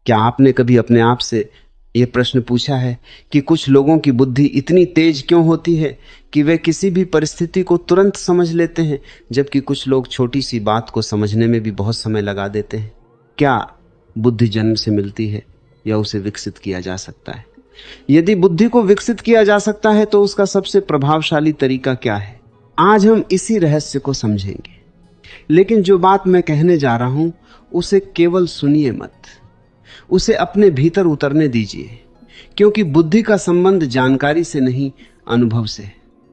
क्या आपने कभी अपने आप से यह प्रश्न पूछा है कि कुछ लोगों की बुद्धि इतनी तेज क्यों होती है कि वे किसी भी परिस्थिति को तुरंत समझ लेते हैं, जबकि कुछ लोग छोटी सी बात को समझने में भी बहुत समय लगा देते हैं? क्या बुद्धि जन्म से मिलती है या उसे विकसित किया जा सकता है? यदि बुद्धि को विकसित किया जा सकता है तो उसका सबसे प्रभावशाली तरीका क्या है? आज हम इसी रहस्य को समझेंगे। लेकिन जो बात मैं कहने जा रहा हूं उसे केवल सुनिए मत, उसे अपने भीतर उतरने दीजिए, क्योंकि बुद्धि का संबंध जानकारी से नहीं, अनुभव से।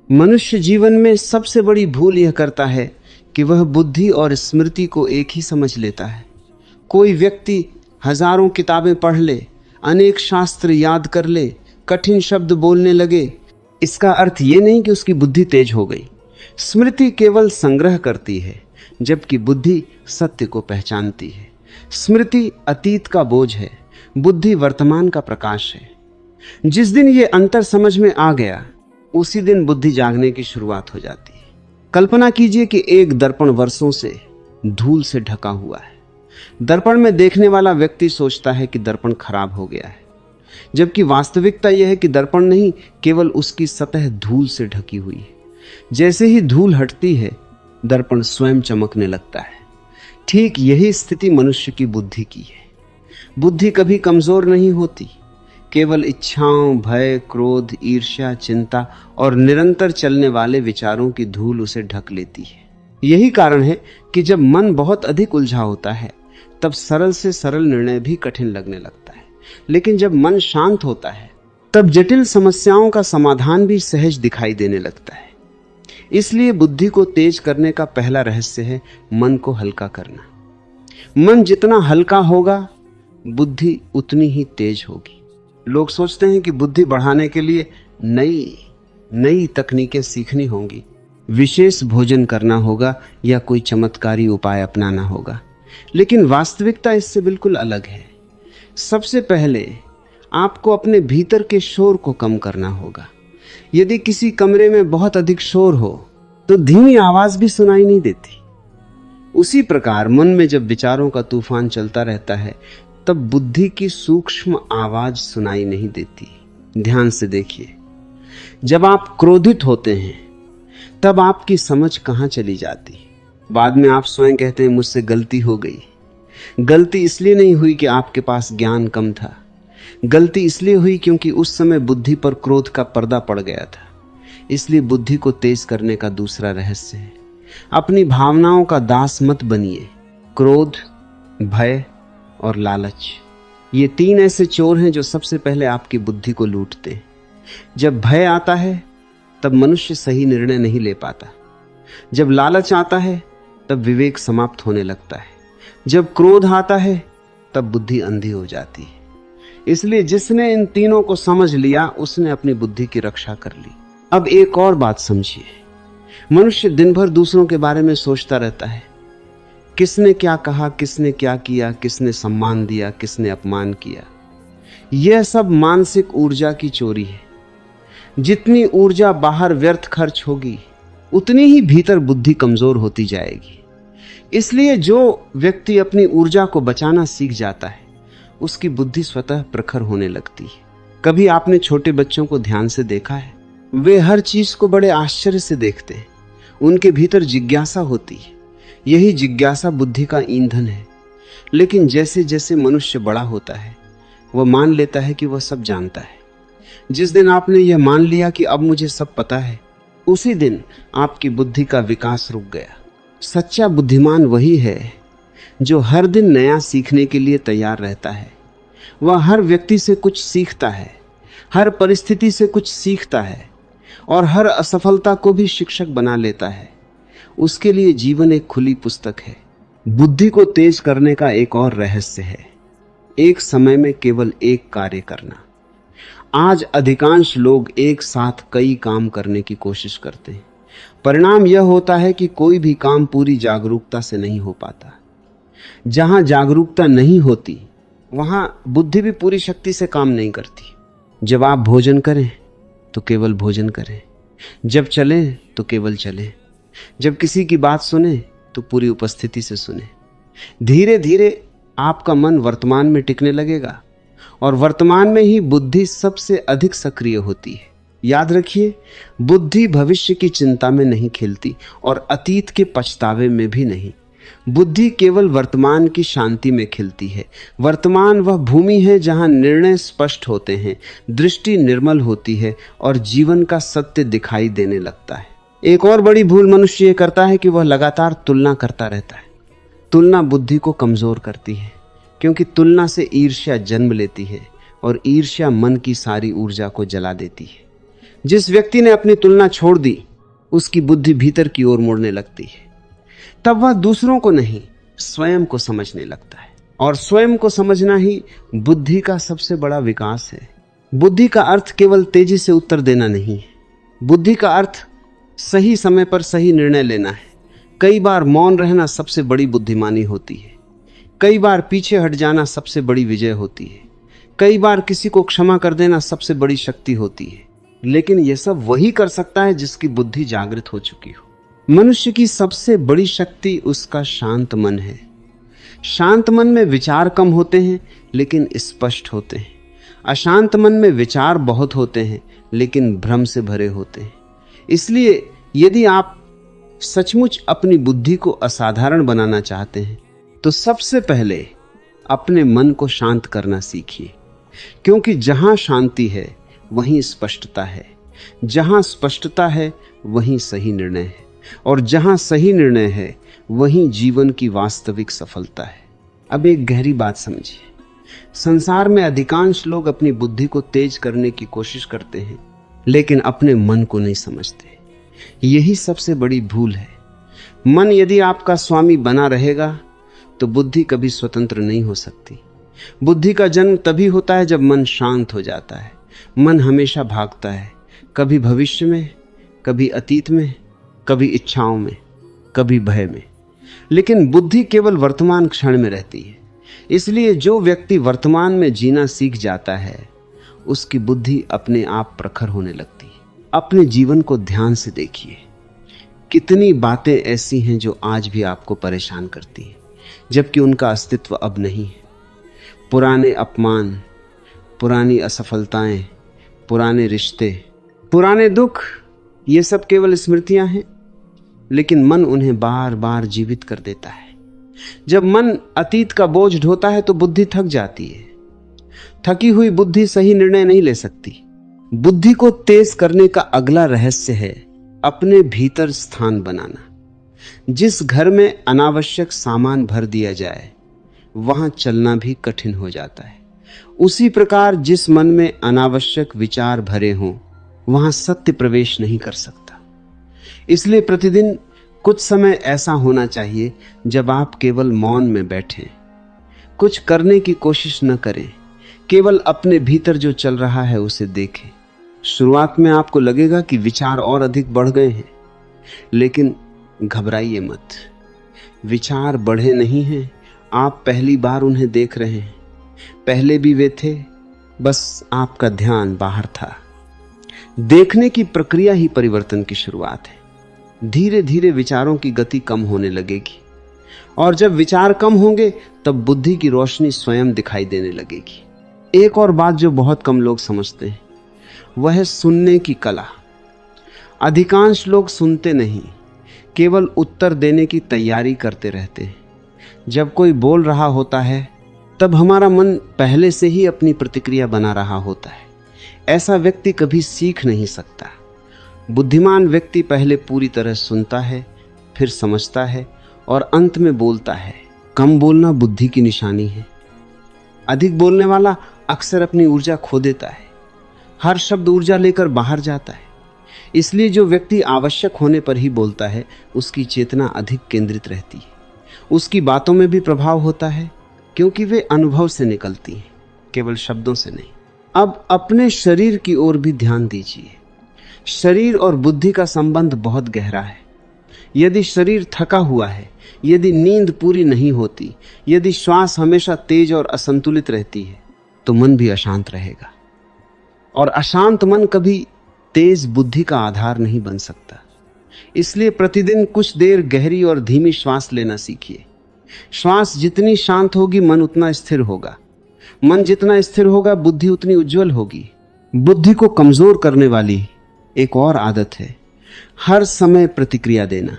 मनुष्य जीवन में सबसे बड़ी भूल यह करता है कि वह बुद्धि और स्मृति को एक ही समझ लेता है। कोई व्यक्ति हजारों किताबें पढ़ ले, अनेक शास्त्र याद कर ले, कठिन शब्द बोलने लगे, इसका अर्थ यह नहीं कि उसकी बुद्धि तेज हो गई। स्मृति केवल संग्रह करती है, जबकि बुद्धि सत्य को पहचानती है। स्मृति अतीत का बोझ है, बुद्धि वर्तमान का प्रकाश है। जिस दिन ये अंतर समझ में आ गया, उसी दिन बुद्धि जागने की शुरुआत हो जाती है। कल्पना कीजिए कि एक दर्पण वर्षों से धूल से ढका हुआ है। दर्पण में देखने वाला व्यक्ति सोचता है कि दर्पण खराब हो गया है, जबकि वास्तविकता यह है कि दर्पण नहीं, केवल उसकी सतह धूल से ढकी हुई है। जैसे ही धूल हटती है, दर्पण स्वयं चमकने लगता है। ठीक यही स्थिति मनुष्य की बुद्धि की है। बुद्धि कभी कमजोर नहीं होती, केवल इच्छाओं, भय, क्रोध, ईर्ष्या, चिंता और निरंतर चलने वाले विचारों की धूल उसे ढक लेती है। यही कारण है कि जब मन बहुत अधिक उलझा होता है, तब सरल से सरल निर्णय भी कठिन लगने लगता है। लेकिन जब मन शांत होता है, तब जटिल समस्याओं का समाधान भी सहज दिखाई देने लगता है। इसलिए बुद्धि को तेज करने का पहला रहस्य है मन को हल्का करना। मन जितना हल्का होगा, बुद्धि उतनी ही तेज होगी। लोग सोचते हैं कि बुद्धि बढ़ाने के लिए नई तकनीकें सीखनी होंगी, विशेष भोजन करना होगा या कोई चमत्कारी उपाय अपनाना होगा। लेकिन वास्तविकता इससे बिल्कुल अलग है। सबसे पहले आपको अपने भीतर के शोर को कम करना होगा। यदि किसी कमरे में बहुत अधिक शोर हो तो धीमी आवाज भी सुनाई नहीं देती। उसी प्रकार मन में जब विचारों का तूफान चलता रहता है, तब बुद्धि की सूक्ष्म आवाज सुनाई नहीं देती। ध्यान से देखिए, जब आप क्रोधित होते हैं, तब आपकी समझ कहां चली जाती? बाद में आप स्वयं कहते हैं मुझसे गलती हो गई। गलती इसलिए नहीं हुई कि आपके पास ज्ञान कम था, गलती इसलिए हुई क्योंकि उस समय बुद्धि पर क्रोध का पर्दा पड़ गया था। इसलिए बुद्धि को तेज करने का दूसरा रहस्य है, अपनी भावनाओं का दास मत बनिए। क्रोध, भय और लालच, ये तीन ऐसे चोर हैं जो सबसे पहले आपकी बुद्धि को लूटते हैं। जब भय आता है, तब मनुष्य सही निर्णय नहीं ले पाता। जब लालच आता है, तब विवेक समाप्त होने लगता है। जब क्रोध आता है, तब बुद्धि अंधी हो जाती है। इसलिए जिसने इन तीनों को समझ लिया, उसने अपनी बुद्धि की रक्षा कर ली। अब एक और बात समझिए, मनुष्य दिन भर दूसरों के बारे में सोचता रहता है। किसने क्या कहा, किसने क्या किया, किसने सम्मान दिया, किसने अपमान किया। यह सब मानसिक ऊर्जा की चोरी है। जितनी ऊर्जा बाहर व्यर्थ खर्च होगी, उतनी ही भीतर बुद्धि कमजोर होती जाएगी। इसलिए जो व्यक्ति अपनी ऊर्जा को बचाना सीख जाता है, उसकी बुद्धि स्वतः प्रखर होने लगती है। कभी आपने छोटे बच्चों को ध्यान से देखा है? वे हर चीज को बड़े आश्चर्य से देखते हैं। उनके भीतर जिज्ञासा होती है। यही जिज्ञासा बुद्धि का ईंधन है। लेकिन जैसे जैसे मनुष्य बड़ा होता है, वह मान लेता है कि वह सब जानता है। जिस दिन आपने यह मान लिया कि अब मुझे सब पता है, उसी दिन आपकी बुद्धि का विकास रुक गया। सच्चा बुद्धिमान वही है जो हर दिन नया सीखने के लिए तैयार रहता है। वह हर व्यक्ति से कुछ सीखता है, हर परिस्थिति से कुछ सीखता है और हर असफलता को भी शिक्षक बना लेता है। उसके लिए जीवन एक खुली पुस्तक है। बुद्धि को तेज करने का एक और रहस्य है, एक समय में केवल एक कार्य करना। आज अधिकांश लोग एक साथ कई काम करने की कोशिश करते हैं। परिणाम यह होता है कि कोई भी काम पूरी जागरूकता से नहीं हो पाता। जहां जागरूकता नहीं होती, वहां बुद्धि भी पूरी शक्ति से काम नहीं करती। जब आप भोजन करें तो केवल भोजन करें, जब चलें तो केवल चलें, जब किसी की बात सुने तो पूरी उपस्थिति से सुने। धीरे धीरे आपका मन वर्तमान में टिकने लगेगा और वर्तमान में ही बुद्धि सबसे अधिक सक्रिय होती है। याद रखिए, बुद्धि भविष्य की चिंता में नहीं खेलती और अतीत के पछतावे में भी नहीं। बुद्धि केवल वर्तमान की शांति में खिलती है। वर्तमान वह भूमि है जहां निर्णय स्पष्ट होते हैं, दृष्टि निर्मल होती है और जीवन का सत्य दिखाई देने लगता है। एक और बड़ी भूल मनुष्य ये करता है कि वह लगातार तुलना करता रहता है। तुलना बुद्धि को कमजोर करती है, क्योंकि तुलना से ईर्ष्या जन्म लेती है और ईर्ष्या मन की सारी ऊर्जा को जला देती है। जिस व्यक्ति ने अपनी तुलना छोड़ दी, उसकी बुद्धि भीतर की ओर मुड़ने लगती है। तब वह दूसरों को नहीं, स्वयं को समझने लगता है, और स्वयं को समझना ही बुद्धि का सबसे बड़ा विकास है। बुद्धि का अर्थ केवल तेजी से उत्तर देना नहीं है। बुद्धि का अर्थ सही समय पर सही निर्णय लेना है। कई बार मौन रहना सबसे बड़ी बुद्धिमानी होती है। कई बार पीछे हट जाना सबसे बड़ी विजय होती है। कई बार किसी को क्षमा कर देना सबसे बड़ी शक्ति होती है। लेकिन यह सब वही कर सकता है जिसकी बुद्धि जागृत हो चुकी हो। मनुष्य की सबसे बड़ी शक्ति उसका शांत मन है। शांत मन में विचार कम होते हैं लेकिन स्पष्ट होते हैं। अशांत मन में विचार बहुत होते हैं लेकिन भ्रम से भरे होते हैं। इसलिए यदि आप सचमुच अपनी बुद्धि को असाधारण बनाना चाहते हैं तो सबसे पहले अपने मन को शांत करना सीखिए, क्योंकि जहां शांति है वहीं स्पष्टता है, जहां स्पष्टता है वहीं सही निर्णय है, और जहां सही निर्णय है वहीं जीवन की वास्तविक सफलता है। अब एक गहरी बात समझिए, संसार में अधिकांश लोग अपनी बुद्धि को तेज करने की कोशिश करते हैं लेकिन अपने मन को नहीं समझते। यही सबसे बड़ी भूल है। मन यदि आपका स्वामी बना रहेगा तो बुद्धि कभी स्वतंत्र नहीं हो सकती। बुद्धि का जन्म तभी होता है जब मन शांत हो जाता है। मन हमेशा भागता है, कभी भविष्य में, कभी अतीत में, कभी इच्छाओं में, कभी भय में, लेकिन बुद्धि केवल वर्तमान क्षण में रहती है। इसलिए जो व्यक्ति वर्तमान में जीना सीख जाता है उसकी बुद्धि अपने आप प्रखर होने लगती है। अपने जीवन को ध्यान से देखिए, कितनी बातें ऐसी हैं जो आज भी आपको परेशान करती हैं जबकि उनका अस्तित्व अब नहीं है। पुराने अपमान, पुरानी असफलताएं, पुराने रिश्ते, पुराने दुख, ये सब केवल स्मृतियां हैं, लेकिन मन उन्हें बार बार जीवित कर देता है। जब मन अतीत का बोझ ढोता है तो बुद्धि थक जाती है। थकी हुई बुद्धि सही निर्णय नहीं ले सकती। बुद्धि को तेज करने का अगला रहस्य है अपने भीतर स्थान बनाना। जिस घर में अनावश्यक सामान भर दिया जाए वहां चलना भी कठिन हो जाता है। उसी प्रकार जिस मन में अनावश्यक विचार भरे हों वहां सत्य प्रवेश नहीं कर सकता। इसलिए प्रतिदिन कुछ समय ऐसा होना चाहिए जब आप केवल मौन में बैठें, कुछ करने की कोशिश न करें, केवल अपने भीतर जो चल रहा है उसे देखें। शुरुआत में आपको लगेगा कि विचार और अधिक बढ़ गए हैं, लेकिन घबराइए मत। विचार बढ़े नहीं हैं, आप पहली बार उन्हें देख रहे हैं। पहले भी वे थे, बस आपका ध्यान बाहर था। देखने की प्रक्रिया ही परिवर्तन की शुरुआत है। धीरे धीरे विचारों की गति कम होने लगेगी, और जब विचार कम होंगे तब बुद्धि की रोशनी स्वयं दिखाई देने लगेगी। एक और बात जो बहुत कम लोग समझते हैं वह है सुनने की कला। अधिकांश लोग सुनते नहीं, केवल उत्तर देने की तैयारी करते रहते हैं। जब कोई बोल रहा होता है तब हमारा मन पहले से ही अपनी प्रतिक्रिया बना रहा होता है। ऐसा व्यक्ति कभी सीख नहीं सकता। बुद्धिमान व्यक्ति पहले पूरी तरह सुनता है, फिर समझता है और अंत में बोलता है। कम बोलना बुद्धि की निशानी है। अधिक बोलने वाला अक्सर अपनी ऊर्जा खो देता है। हर शब्द ऊर्जा लेकर बाहर जाता है। इसलिए जो व्यक्ति आवश्यक होने पर ही बोलता है उसकी चेतना अधिक केंद्रित रहती है। उसकी बातों में भी प्रभाव होता है, क्योंकि वे अनुभव से निकलती हैं, केवल शब्दों से नहीं। अब अपने शरीर की ओर भी ध्यान दीजिए। शरीर और बुद्धि का संबंध बहुत गहरा है। यदि शरीर थका हुआ है, यदि नींद पूरी नहीं होती, यदि श्वास हमेशा तेज और असंतुलित रहती है, तो मन भी अशांत रहेगा। और अशांत मन कभी तेज बुद्धि का आधार नहीं बन सकता। इसलिए प्रतिदिन कुछ देर गहरी और धीमी श्वास लेना सीखिए। श्वास जितनी शांत होगी मन उतना स्थिर होगा, मन जितना स्थिर होगा बुद्धि उतनी उज्जवल होगी। बुद्धि को कमजोर करने वाली एक और आदत है हर समय प्रतिक्रिया देना।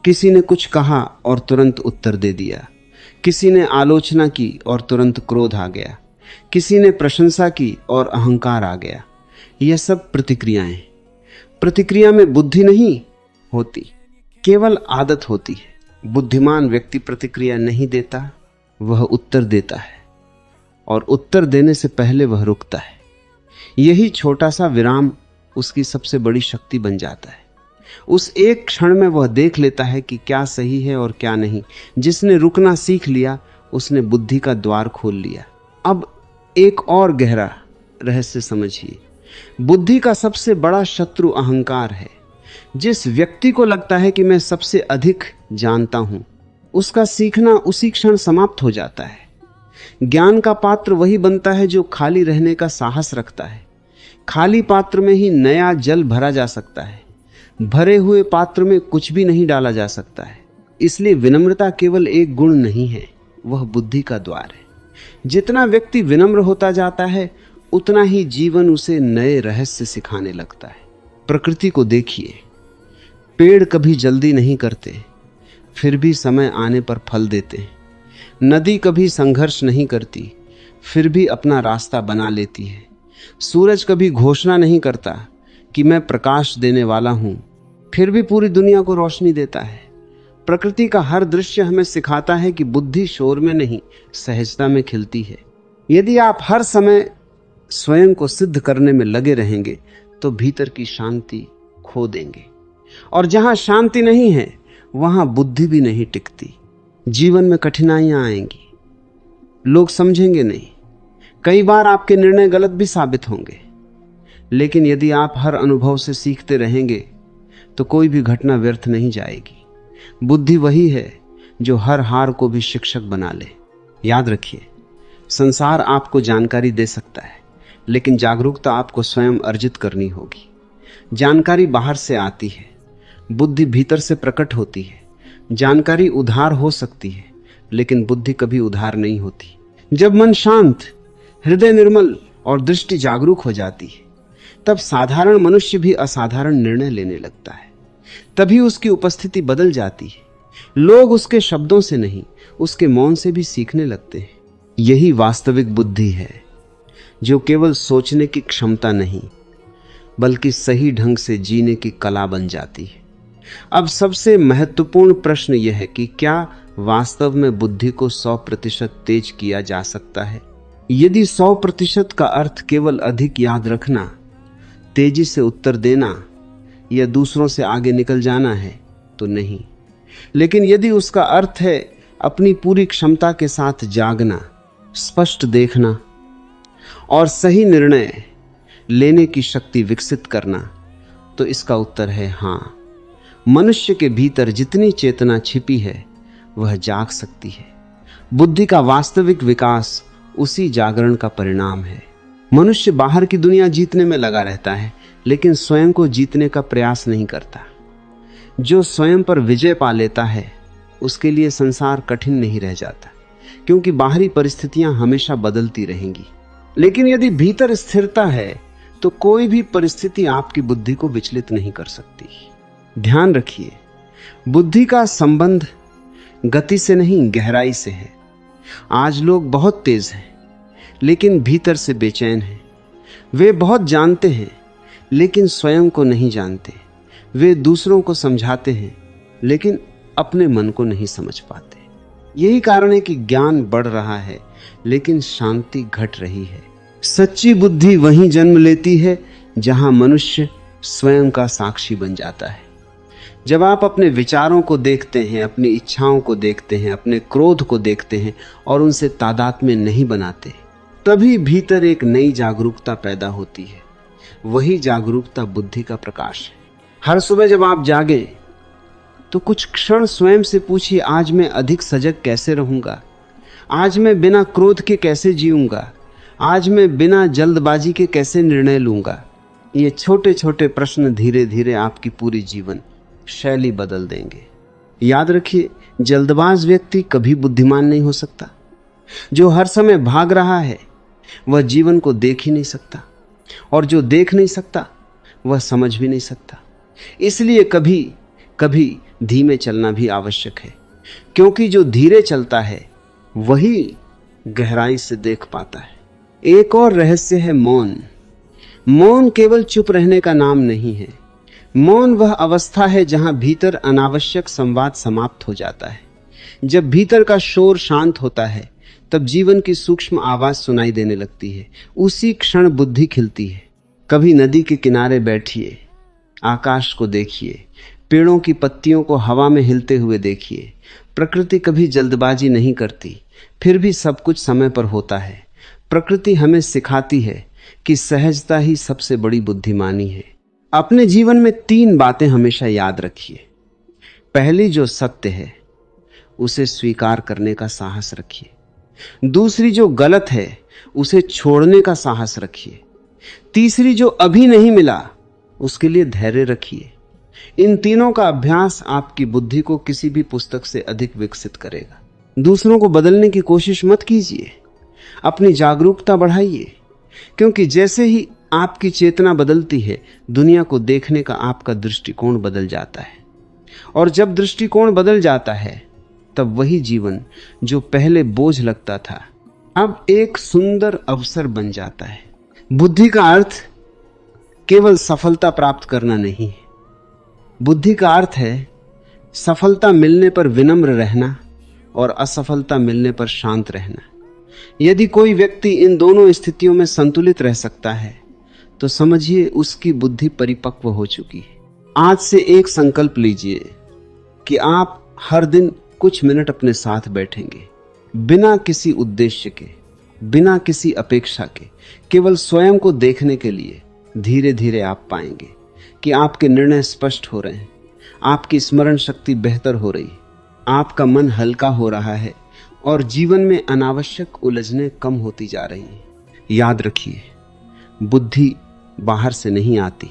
किसी ने कुछ कहा और तुरंत उत्तर दे दिया, किसी ने आलोचना की और तुरंत क्रोध आ गया, किसी ने प्रशंसा की और अहंकार आ गया। यह सब प्रतिक्रियाएं। प्रतिक्रिया में बुद्धि नहीं होती, केवल आदत होती है। बुद्धिमान व्यक्ति प्रतिक्रिया नहीं देता, वह उत्तर देता है और उत्तर देने से पहले वह रुकता है। यही छोटा सा विराम उसकी सबसे बड़ी शक्ति बन जाता है। उस एक क्षण में वह देख लेता है कि क्या सही है और क्या नहीं। जिसने रुकना सीख लिया उसने बुद्धि का द्वार खोल लिया। अब एक और गहरा रहस्य समझिए। बुद्धि का सबसे बड़ा शत्रु अहंकार है। जिस व्यक्ति को लगता है कि मैं सबसे अधिक जानता हूं, उसका सीखना उसी क्षण समाप्त हो जाता है। ज्ञान का पात्र वही बनता है जो खाली रहने का साहस रखता है। खाली पात्र में ही नया जल भरा जा सकता है, भरे हुए पात्र में कुछ भी नहीं डाला जा सकता है। इसलिए विनम्रता केवल एक गुण नहीं है, वह बुद्धि का द्वार है। जितना व्यक्ति विनम्र होता जाता है उतना ही जीवन उसे नए रहस्य सिखाने लगता है। प्रकृति को देखिए, पेड़ कभी जल्दी नहीं करते, फिर भी समय आने पर फल देते हैं। नदी कभी संघर्ष नहीं करती, फिर भी अपना रास्ता बना लेती है। सूरज कभी घोषणा नहीं करता कि मैं प्रकाश देने वाला हूं, फिर भी पूरी दुनिया को रोशनी देता है। प्रकृति का हर दृश्य हमें सिखाता है कि बुद्धि शोर में नहीं, सहजता में खिलती है। यदि आप हर समय स्वयं को सिद्ध करने में लगे रहेंगे तो भीतर की शांति खो देंगे, और जहां शांति नहीं है वहां बुद्धि भी नहीं टिकती। जीवन में कठिनाइयां आएंगी, लोग समझेंगे नहीं, कई बार आपके निर्णय गलत भी साबित होंगे, लेकिन यदि आप हर अनुभव से सीखते रहेंगे तो कोई भी घटना व्यर्थ नहीं जाएगी। बुद्धि वही है जो हर हार को भी शिक्षक बना ले। याद रखिए, संसार आपको जानकारी दे सकता है, लेकिन जागरूकता आपको स्वयं अर्जित करनी होगी। जानकारी बाहर से आती है, बुद्धि भीतर से प्रकट होती है। जानकारी उधार हो सकती है, लेकिन बुद्धि कभी उधार नहीं होती। जब मन शांत, हृदय निर्मल और दृष्टि जागरूक हो जाती है, तब साधारण मनुष्य भी असाधारण निर्णय लेने लगता है। तभी उसकी उपस्थिति बदल जाती है। लोग उसके शब्दों से नहीं, उसके मौन से भी सीखने लगते हैं। यही वास्तविक बुद्धि है, जो केवल सोचने की क्षमता नहीं बल्कि सही ढंग से जीने की कला बन जाती है। अब सबसे महत्वपूर्ण प्रश्न यह है कि क्या वास्तव में बुद्धि को 100% तेज किया जा सकता है? यदि 100% का अर्थ केवल अधिक याद रखना, तेजी से उत्तर देना या दूसरों से आगे निकल जाना है तो नहीं। लेकिन यदि उसका अर्थ है अपनी पूरी क्षमता के साथ जागना, स्पष्ट देखना और सही निर्णय लेने की शक्ति विकसित करना, तो इसका उत्तर है हाँ। मनुष्य के भीतर जितनी चेतना छिपी है वह जाग सकती है। बुद्धि का वास्तविक विकास उसी जागरण का परिणाम है। मनुष्य बाहर की दुनिया जीतने में लगा रहता है, लेकिन स्वयं को जीतने का प्रयास नहीं करता। जो स्वयं पर विजय पा लेता है उसके लिए संसार कठिन नहीं रह जाता, क्योंकि बाहरी परिस्थितियां हमेशा बदलती रहेंगी। लेकिन यदि भीतर स्थिरता है तो कोई भी परिस्थिति आपकी बुद्धि को विचलित नहीं कर सकती। ध्यान रखिए, बुद्धि का संबंध गति से नहीं गहराई से है। आज लोग बहुत तेज हैं लेकिन भीतर से बेचैन हैं। वे बहुत जानते हैं लेकिन स्वयं को नहीं जानते। वे दूसरों को समझाते हैं लेकिन अपने मन को नहीं समझ पाते। यही कारण है कि ज्ञान बढ़ रहा है लेकिन शांति घट रही है। सच्ची बुद्धि वहीं जन्म लेती है जहां मनुष्य स्वयं का साक्षी बन जाता है। जब आप अपने विचारों को देखते हैं, अपनी इच्छाओं को देखते हैं, अपने क्रोध को देखते हैं और उनसे तादात्म्य नहीं बनाते, तभी भीतर एक नई जागरूकता पैदा होती है। वही जागरूकता बुद्धि का प्रकाश है। हर सुबह जब आप जागें तो कुछ क्षण स्वयं से पूछिए, आज मैं अधिक सजग कैसे रहूंगा? आज मैं बिना क्रोध के कैसे जीऊंगा? आज मैं बिना जल्दबाजी के कैसे निर्णय लूंगा? ये छोटे छोटे प्रश्न धीरे धीरे आपकी पूरी जीवन शैली बदल देंगे। याद रखिए, जल्दबाज व्यक्ति कभी बुद्धिमान नहीं हो सकता। जो हर समय भाग रहा है वह जीवन को देख ही नहीं सकता, और जो देख नहीं सकता वह समझ भी नहीं सकता। इसलिए कभी कभी धीमे चलना भी आवश्यक है, क्योंकि जो धीरे चलता है वही गहराई से देख पाता है। एक और रहस्य है मौन। मौन केवल चुप रहने का नाम नहीं है। मौन वह अवस्था है जहां भीतर अनावश्यक संवाद समाप्त हो जाता है। जब भीतर का शोर शांत होता है तब जीवन की सूक्ष्म आवाज सुनाई देने लगती है। उसी क्षण बुद्धि खिलती है। कभी नदी के किनारे बैठिए, आकाश को देखिए, पेड़ों की पत्तियों को हवा में हिलते हुए देखिए। प्रकृति कभी जल्दबाजी नहीं करती, फिर भी सब कुछ समय पर होता है। प्रकृति हमें सिखाती है कि सहजता ही सबसे बड़ी बुद्धिमानी है। अपने जीवन में 3 बातें हमेशा याद रखिए। पहली, जो सत्य है उसे स्वीकार करने का साहस रखिए। दूसरी, जो गलत है उसे छोड़ने का साहस रखिए। तीसरी, जो अभी नहीं मिला उसके लिए धैर्य रखिए। इन तीनों का अभ्यास आपकी बुद्धि को किसी भी पुस्तक से अधिक विकसित करेगा। दूसरों को बदलने की कोशिश मत कीजिए, अपनी जागरूकता बढ़ाइए, क्योंकि जैसे ही आपकी चेतना बदलती है दुनिया को देखने का आपका दृष्टिकोण बदल जाता है। और जब दृष्टिकोण बदल जाता है तब वही जीवन जो पहले बोझ लगता था अब एक सुंदर अवसर बन जाता है। बुद्धि का अर्थ केवल सफलता प्राप्त करना नहीं है। बुद्धि का अर्थ है सफलता मिलने पर विनम्र रहना और असफलता मिलने पर शांत रहना। यदि कोई व्यक्ति इन दोनों स्थितियों में संतुलित रह सकता है तो समझिए उसकी बुद्धि परिपक्व हो चुकी है। आज से एक संकल्प लीजिए कि आप हर दिन कुछ मिनट अपने साथ बैठेंगे, बिना किसी उद्देश्य के, बिना किसी अपेक्षा के, केवल स्वयं को देखने के लिए। धीरे धीरे आप पाएंगे कि आपके निर्णय स्पष्ट हो रहे हैं, आपकी स्मरण शक्ति बेहतर हो रही है, आपका मन हल्का हो रहा है और जीवन में अनावश्यक उलझनें कम होती जा रही हैं। याद रखिए, बुद्धि बाहर से नहीं आती,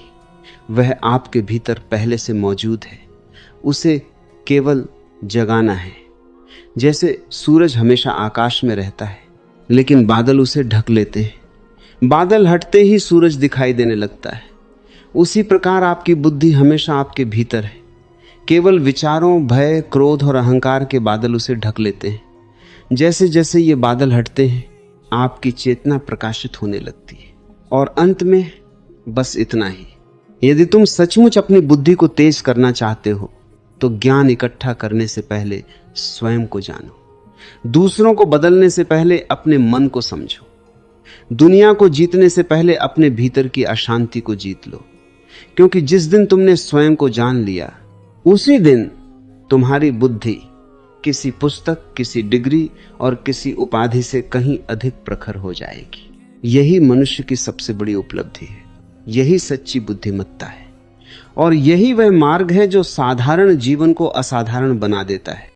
वह आपके भीतर पहले से मौजूद है। उसे केवल जगाना है। जैसे सूरज हमेशा आकाश में रहता है लेकिन बादल उसे ढक लेते हैं, बादल हटते ही सूरज दिखाई देने लगता है। उसी प्रकार आपकी बुद्धि हमेशा आपके भीतर है, केवल विचारों, भय, क्रोध और अहंकार के बादल उसे ढक लेते हैं। जैसे जैसे ये बादल हटते हैं आपकी चेतना प्रकाशित होने लगती है। और अंत में बस इतना ही, यदि तुम सचमुच अपनी बुद्धि को तेज करना चाहते हो तो ज्ञान इकट्ठा करने से पहले स्वयं को जानो, दूसरों को बदलने से पहले अपने मन को समझो, दुनिया को जीतने से पहले अपने भीतर की अशांति को जीत लो। क्योंकि जिस दिन तुमने स्वयं को जान लिया उसी दिन तुम्हारी बुद्धि किसी पुस्तक, किसी डिग्री और किसी उपाधि से कहीं अधिक प्रखर हो जाएगी। यही मनुष्य की सबसे बड़ी उपलब्धि है, यही सच्ची बुद्धिमत्ता है और यही वह मार्ग है जो साधारण जीवन को असाधारण बना देता है।